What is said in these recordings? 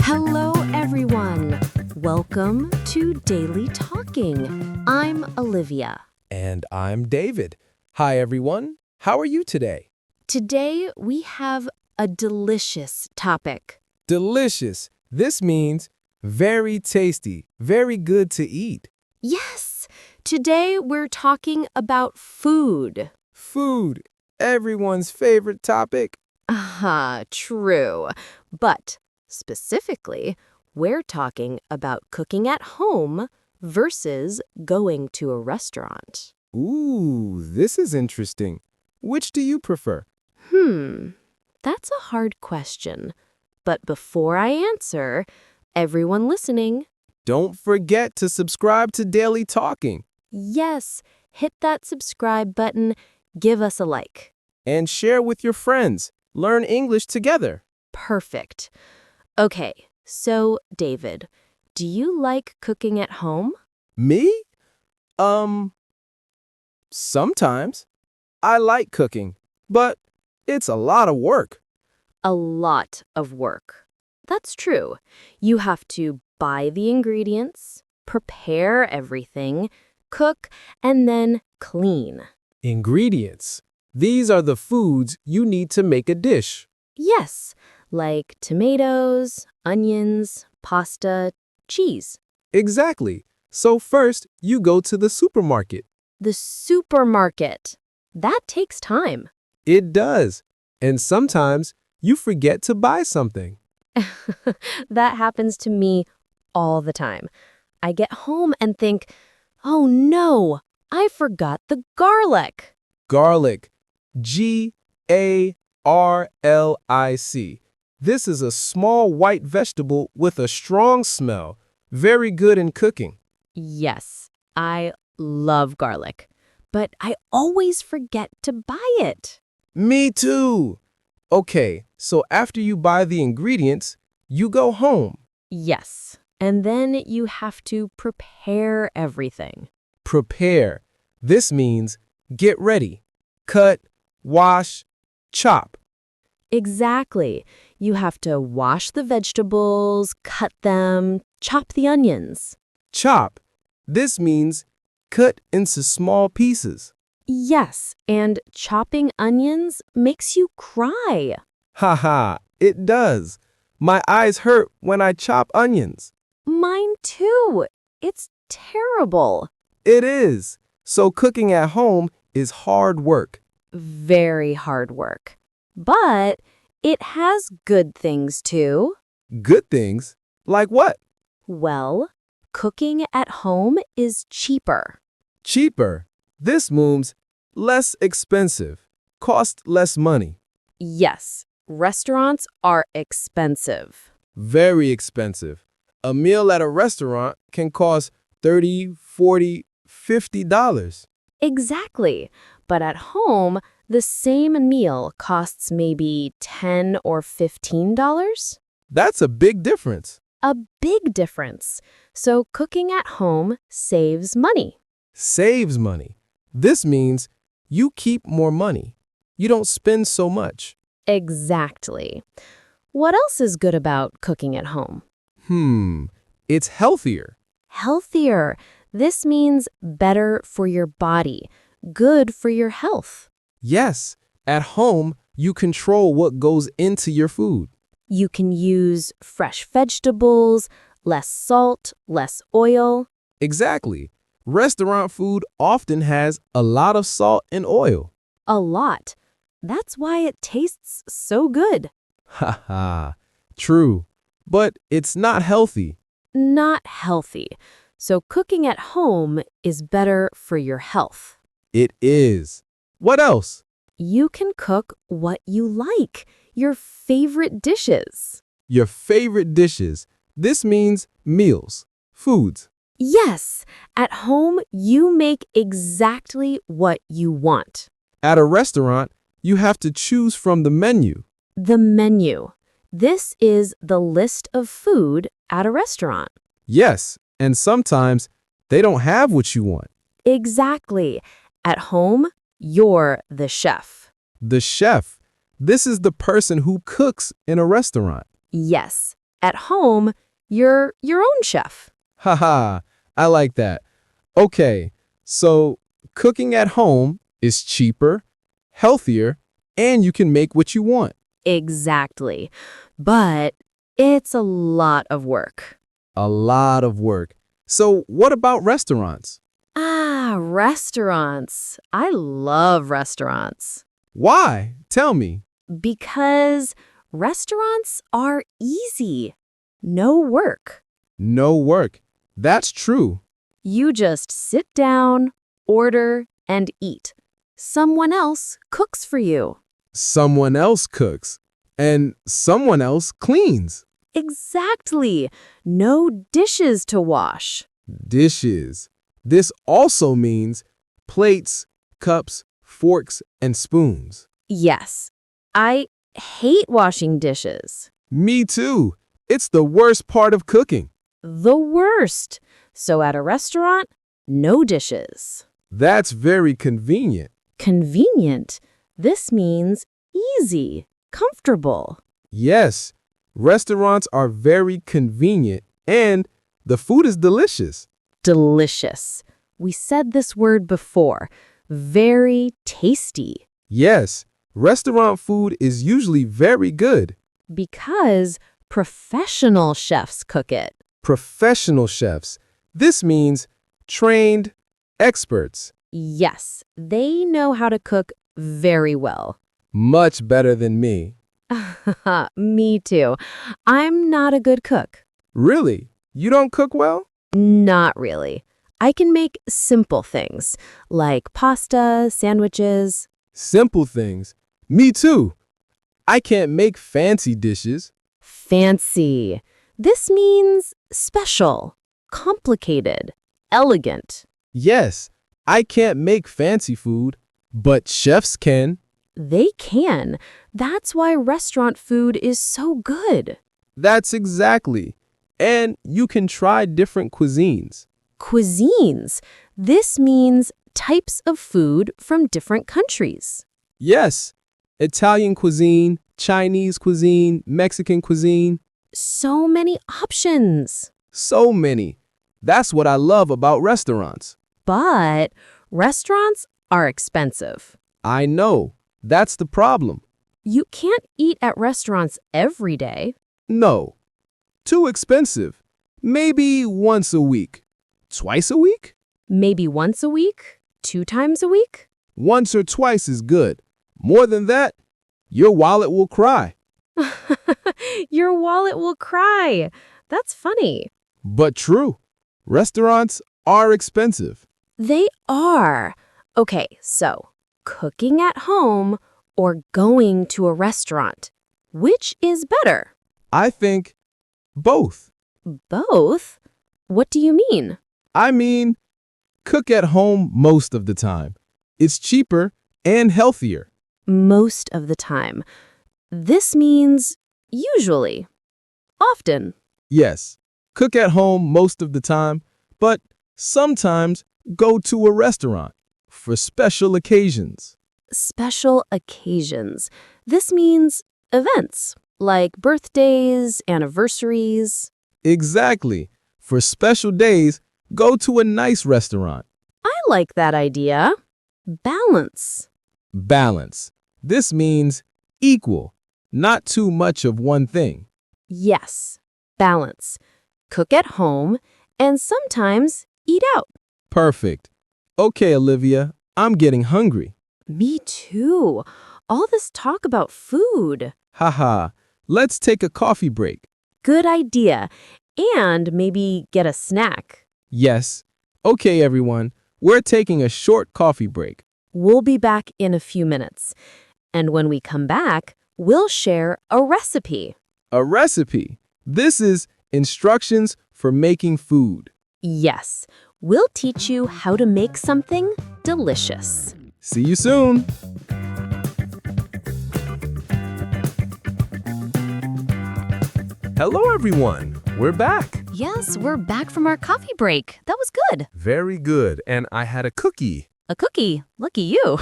Hello, everyone. Welcome to Daily Talking. I'm Olivia. And I'm David. Hi, everyone. How are you today? Today, we have a delicious topic. Delicious. This means very tasty, very good to eat. Yes, today we're talking about food. Food, everyone's favorite topic. True. But specifically, we're talking about cooking at home versus going to a restaurant. Ooh, this is interesting. Which do you prefer? That's a hard question. But before I answer, everyone listening, Don't forget to subscribe to Daily Talking yes, hit that subscribe button, give us a like. and share with your friends. Learn English together. Perfect. Okay, so David, do you like cooking at home? Me? Sometimes. I like cooking, but it's a lot of work. A lot of work. That's true. You have to buy the ingredients, prepare everything, cook, and then clean. Ingredients. These are the foods you need to make a dish. Yes, like tomatoes, onions, pasta, cheese. Exactly. So first, you go to the supermarket. The supermarket. That takes time. It does. And sometimes you forget to buy something. That happens to me all the time. I get home and think, oh no, I forgot the garlic. Garlic. Garlic. This is a small white vegetable with a strong smell. Very good in cooking. Yes, I love garlic, but I always forget to buy it. Me too. Okay, so after you buy the ingredients, you go home. Yes, and then you have to prepare everything. Prepare. This means get ready. Cut, wash, chop. Exactly. You have to wash the vegetables, cut them, chop the onions. Chop. This means cut into small pieces. Yes, and chopping onions makes you cry. Haha, it does. My eyes hurt when I chop onions. Mine too. It's terrible. It is. So cooking at home is hard work. Very hard work. But it has good things too. Good things? Like what? Well, cooking at home is cheaper. Cheaper. This means less expensive. Cost less money. Yes, restaurants are expensive. Very expensive. A meal at a restaurant can cost $30, $40, $50. Exactly. But at home, the same meal costs maybe $10 or $15. That's a big difference. A big difference. So cooking at home saves money. Saves money. This means you keep more money. You don't spend so much. Exactly. What else is good about cooking at home? It's healthier. Healthier. This means better for your body, good for your health. Yes, at home, you control what goes into your food. You can use fresh vegetables, less salt, less oil. Exactly. Restaurant food often has a lot of salt and oil. A lot. That's why it tastes so good. Haha, true. But it's not healthy. Not healthy. So cooking at home is better for your health. It is. What else? You can cook what you like, your favorite dishes. Your favorite dishes. This means meals, foods. Yes, at home you make exactly what you want. At a restaurant, you have to choose from the menu. The menu. This is the list of food at a restaurant. Yes, and sometimes they don't have what you want. Exactly. At home, you're the chef. The chef. This is the person who cooks in a restaurant. Yes. At home, you're your own chef. Haha, I like that. Okay, so cooking at home is cheaper, healthier, and you can make what you want. Exactly. But it's a lot of work. A lot of work. So what about restaurants? Restaurants. I love restaurants. Why? Tell me. Because restaurants are easy. No work. No work. That's true. You just sit down, order, and eat. Someone else cooks for you. Someone else cooks, and someone else cleans. Exactly. No dishes to wash. Dishes. This also means plates, cups, forks, and spoons. Yes. I hate washing dishes. Me too. It's the worst part of cooking. The worst. So at a restaurant, no dishes. That's very convenient. Convenient. This means easy, comfortable. Yes, restaurants are very convenient and the food is delicious. Delicious. We said this word before. Very tasty. Yes, restaurant food is usually very good. Because professional chefs cook it. Professional chefs. This means trained experts. Yes, they know how to cook very well. Much better than me. Me too. I'm not a good cook. Really? You don't cook well? Not really. I can make simple things, like pasta, sandwiches. Simple things. Me too. I can't make fancy dishes. Fancy. This means special, complicated, elegant. Yes, I can't make fancy food, but chefs can. They can. That's why restaurant food is so good. That's exactly. And you can try different cuisines. Cuisines. This means types of food from different countries. Yes, Italian cuisine, Chinese cuisine, Mexican cuisine. So many options. So many. That's what I love about restaurants. But restaurants are expensive. I know. That's the problem. You can't eat at restaurants every day. No. Too expensive. Maybe once a week. Twice a week? Maybe once a week, 2 times a week. Once or twice is good. More than that, your wallet will cry. Your wallet will cry. That's funny. But true. Restaurants are expensive. They are. Okay, so cooking at home or going to a restaurant? Which is better? I think both. Both? What do you mean? I mean, cook at home most of the time. It's cheaper and healthier. Most of the time. This means usually. Often. Yes, cook at home most of the time, but sometimes go to a restaurant for special occasions. Special occasions. This means events, like birthdays, anniversaries. Exactly. For special days, go to a nice restaurant. I like that idea. Balance. Balance. This means equal, not too much of one thing. Yes, balance. Cook at home and sometimes eat out. Perfect. Okay, Olivia, I'm getting hungry. Me too. All this talk about food. Haha, let's take a coffee break. Good idea. And maybe get a snack. Yes. Okay, everyone, we're taking a short coffee break. We'll be back in a few minutes. And when we come back, we'll share a recipe. A recipe. This is instructions for making food. Yes, we'll teach you how to make something delicious. See you soon. Hello, everyone. We're back. Yes, we're back from our coffee break. That was good. Very good. And I had a cookie. a cookie. Lucky you.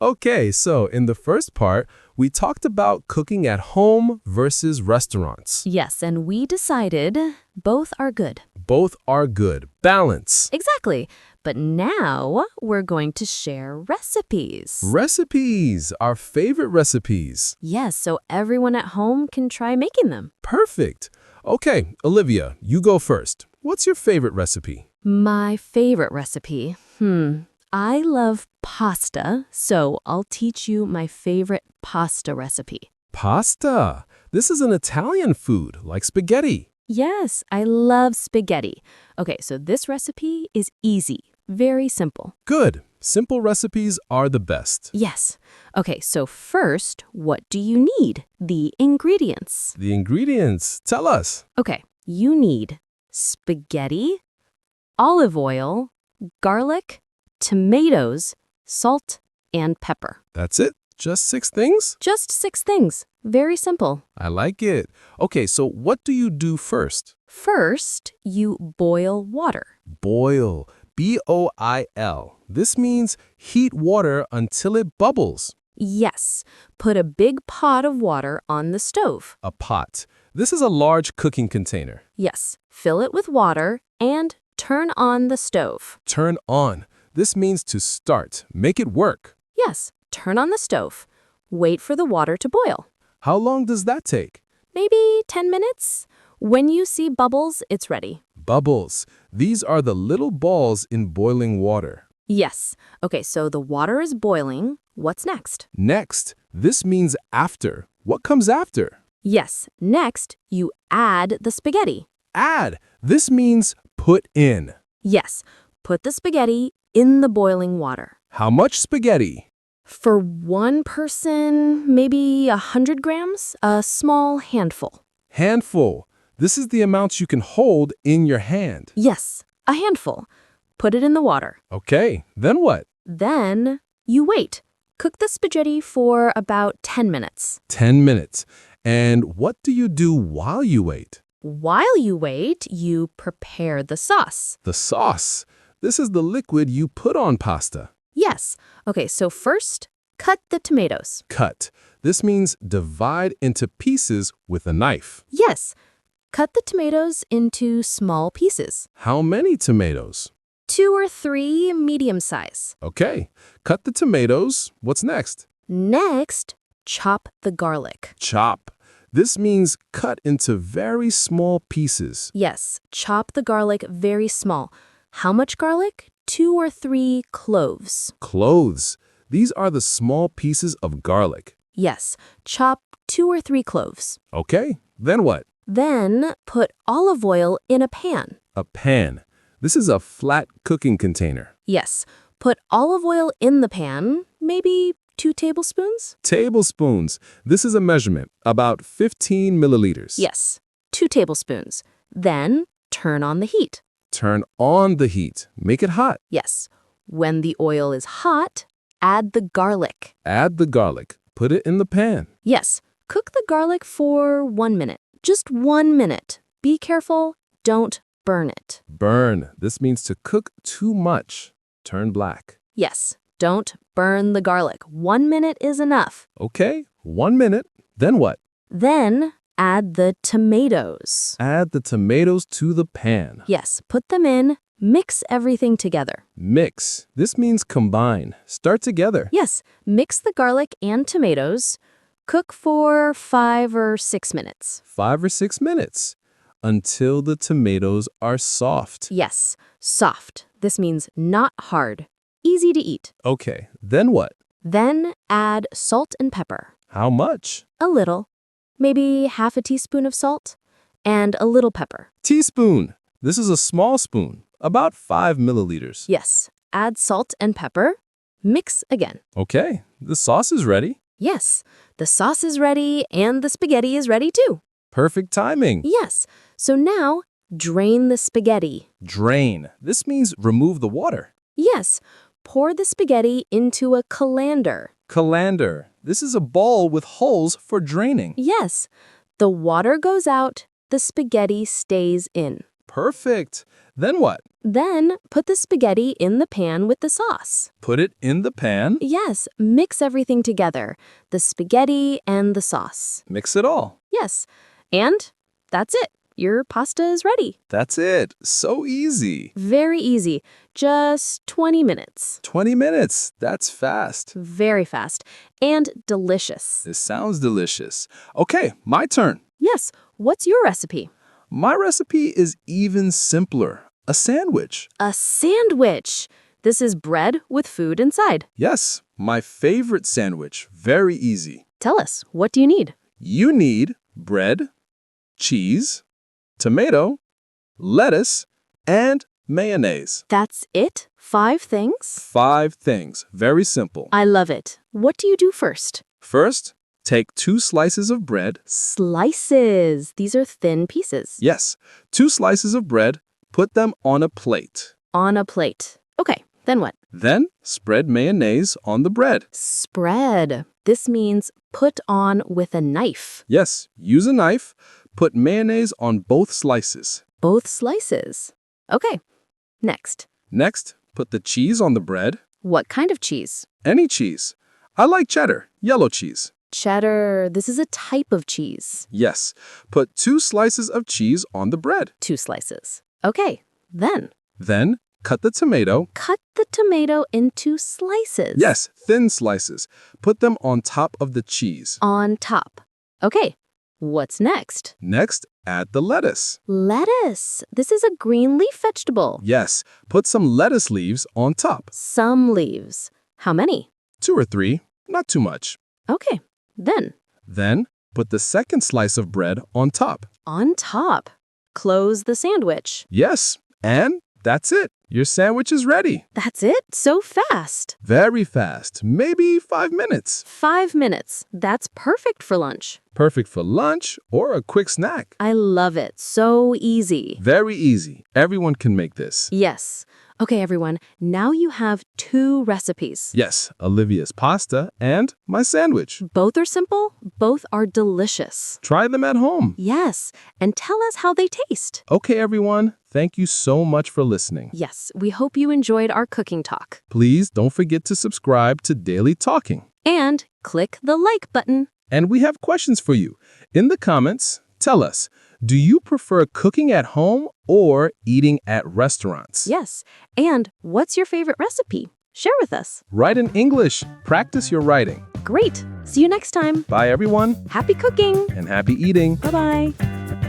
Okay, so in the first part, we talked about cooking at home versus restaurants. Yes, and we decided both are good. Both are good. Balance. Exactly. But now we're going to share recipes. Recipes, our favorite recipes. Yes, so everyone at home can try making them. Perfect. Okay, Olivia, you go first. What's your favorite recipe? My favorite recipe? I love pasta, so I'll teach you my favorite pasta recipe. Pasta. This is an Italian food, like spaghetti. Yes, I love spaghetti. Okay, so this recipe is easy, very simple. Good. Simple recipes are the best. Yes. Okay, so first, what do you need? The ingredients. The ingredients, tell us. Okay, you need spaghetti, olive oil, garlic, tomatoes, salt, and pepper. That's it? Just 6 things? Just 6 things. Very simple. I like it. Okay, so what do you do first? First, you boil water. Boil. B-O-I-L. This means heat water until it bubbles. Yes, put a big pot of water on the stove. A pot. This is a large cooking container. Yes, fill it with water and turn on the stove. Turn on. This means to start. Make it work. Yes, turn on the stove. Wait for the water to boil. How long does that take? Maybe 10 minutes. When you see bubbles, it's ready. Bubbles. These are the little balls in boiling water. Yes. Okay, so the water is boiling. What's next? Next. This means after. What comes after? Yes, next, you add the spaghetti. Add. This means put in. Yes, put the spaghetti in the boiling water. How much spaghetti? For one person, maybe 100 grams, a small handful. Handful. This is the amount you can hold in your hand. Yes, a handful. Put it in the water. Okay, then what? Then you wait. Cook the spaghetti for about 10 minutes. 10 minutes. And what do you do while you wait? While you wait, you prepare the sauce. The sauce. This is the liquid you put on pasta. Yes. Okay, so first, cut the tomatoes. Cut. This means divide into pieces with a knife. Yes. Cut the tomatoes into small pieces. How many tomatoes? 2 or 3 medium size. Okay. Cut the tomatoes. What's next? Next, chop the garlic. Chop. This means cut into very small pieces. Yes, chop the garlic very small. How much garlic? 2 or 3 cloves. Cloves. These are the small pieces of garlic. Yes, chop 2 or 3 cloves. Okay. Then what? Then put olive oil in a pan. A pan. This is a flat cooking container. Yes, put olive oil in the pan, maybe 2 tablespoons? Tablespoons. This is a measurement, about 15 milliliters. Yes, 2 tablespoons. Then turn on the heat. Turn on the heat. Make it hot. Yes, when the oil is hot, add the garlic. Add the garlic. Put it in the pan. Yes, cook the garlic for 1 minute. Just 1 minute. Be careful, don't burn it. Burn. This means to cook too much. Turn black. Yes, don't burn the garlic. 1 minute is enough. Okay, 1 minute. Then what? Then add the tomatoes. Add the tomatoes to the pan. Yes, put them in. Mix everything together. Mix. This means combine. Start together. Yes, mix the garlic and tomatoes. Cook for 5 or 6 minutes. 5 or 6 minutes. Until the tomatoes are soft. Yes, soft. This means not hard. Easy to eat. Okay, then what? Then add salt and pepper. How much? A little. Maybe half a teaspoon of salt and a little pepper. Teaspoon. This is a small spoon, about 5 milliliters. Yes, add salt and pepper. Mix again. Okay, the sauce is ready. Yes, the sauce is ready and the spaghetti is ready too. Perfect timing. Yes, so now drain the spaghetti. Drain. This means remove the water. Yes, pour the spaghetti into a colander. Colander. This is a bowl with holes for draining. Yes, the water goes out, the spaghetti stays in. Perfect. Then what? Then put the spaghetti in the pan with the sauce. Put it in the pan. Yes, mix everything together, the spaghetti and the sauce. Mix it all. Yes, and that's it. Your pasta is ready. That's it. So easy. Very easy, just 20 minutes. 20 minutes. That's fast. Very fast and delicious. This sounds delicious. Okay, my turn. Yes, what's your recipe? My recipe is even simpler. A sandwich. A sandwich. This is bread with food inside. Yes, my favorite sandwich. Very easy. Tell us, what do you need? You need bread, cheese, tomato, lettuce, and mayonnaise. That's it? 5 things? 5 things. Very simple. I love it. What do you do first? First, take 2 slices of bread. Slices. These are thin pieces. Yes, 2 slices of bread. Put them on a plate. On a plate. Okay, then what? Then spread mayonnaise on the bread. Spread. This means put on with a knife. Yes, use a knife. Put mayonnaise on both slices. Both slices. Okay, next. Next, put the cheese on the bread. What kind of cheese? Any cheese. I like cheddar, yellow cheese. Cheddar. This is a type of cheese. Yes, put 2 slices of cheese on the bread. 2 slices. Okay, then. Then, cut the tomato. Cut the tomato into slices. Yes, thin slices. Put them on top of the cheese. On top. Okay, what's next? Next, add the lettuce. Lettuce. This is a green leaf vegetable. Yes, put some lettuce leaves on top. Some leaves. How many? 2 or 3, not too much. Okay, then. Then, put the second slice of bread on top. On top. Close the sandwich. Yes, and that's it. Your sandwich is ready. That's it? So fast. Very fast, maybe 5 minutes. 5 minutes. That's perfect for lunch. Perfect for lunch or a quick snack. I love it. So easy. Very easy. Everyone can make this. Yes. Okay, everyone. Now you have 2 recipes. Yes, Olivia's pasta and my sandwich. Both are simple. Both are delicious. Try them at home. Yes. And tell us how they taste. Okay, everyone. Thank you so much for listening. Yes, we hope you enjoyed our cooking talk. Please don't forget to subscribe to Daily Talking. And click the like button. And we have questions for you. In the comments, tell us, do you prefer cooking at home or eating at restaurants? Yes. And what's your favorite recipe? Share with us. Write in English. Practice your writing. Great. See you next time. Bye, everyone, Happy cooking. and happy eating. Bye-bye.